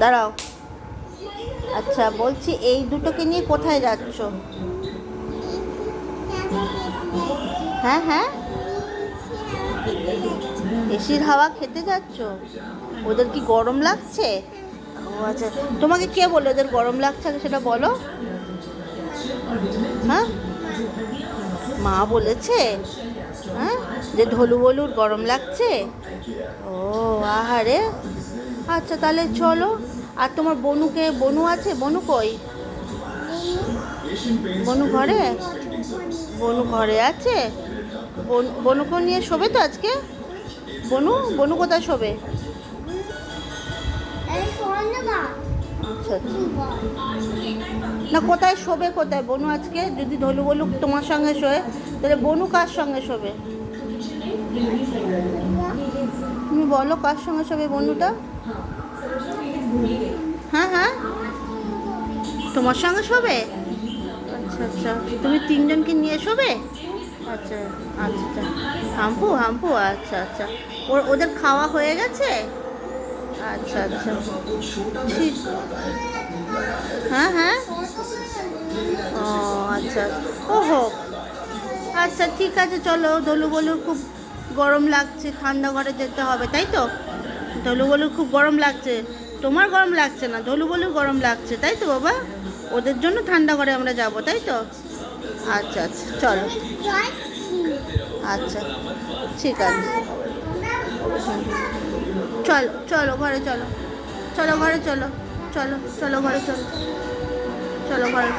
দাঁড়াও। আচ্ছা বলছি, এই দুটোকে নিয়ে কোথায় যাচ্ছ? হ্যাঁ হ্যাঁ, এসির হাওয়া খেতে যাচ্ছ? ওদের কি গরম লাগছে? ও আচ্ছা, তোমাকে কে বললো ওদের গরম লাগছে, আগে সেটা বলো। হ্যাঁ, মা বলেছে? হ্যাঁ, যে ধলু বলুর গরম লাগছে। ও আহারে, আচ্ছা তাহলে চলো। আর তোমার বনুকে, বনু আছে? বনু কই? বনু ঘরে? বনু ঘরে আছে? বনুকে নিয়ে শোবে তো আজকে? বনু, বনু কোথায় শোবে? আচ্ছা আচ্ছা, না কোথায় শোবে, কোথায় বনু আজকে? যদি ধলু বলু তোমার সঙ্গে শোয়, তাহলে বনু কার সঙ্গে শোবে? তুমি বলো কার সঙ্গে শোবে বনুটা? হ্যাঁ হ্যাঁ, তোমার সঙ্গে শোবে? আচ্ছা আচ্ছা, তুমি তিনজনকে নিয়ে শোবে? আচ্ছা আচ্ছা আচ্ছা, হাম্পু হাম্পু, আচ্ছা আচ্ছা। ওদের খাওয়া হয়ে গেছে? আচ্ছা আচ্ছা, ঠিক। হ্যাঁ হ্যাঁ, ও আচ্ছা, ওহো, আচ্ছা ঠিক আছে, চলো। ধলু বলুর খুব গরম লাগছে, ঠান্ডা ঘরে যেতে হবে, তাই তো? ধলু বলুর খুব গরম লাগছে, তোমার গরম লাগছে না, ধলু বলুর গরম লাগছে, তাই তো বাবা? ওদের জন্য ঠান্ডা ঘরে আমরা যাব, তাই তো? আচ্ছা আচ্ছা, চলো। আচ্ছা, ঠিক আছে। চলো চলো ঘরে চলো, চলো ঘরে চলো, চলো চলো ঘরে চলো, চলো ঘরে।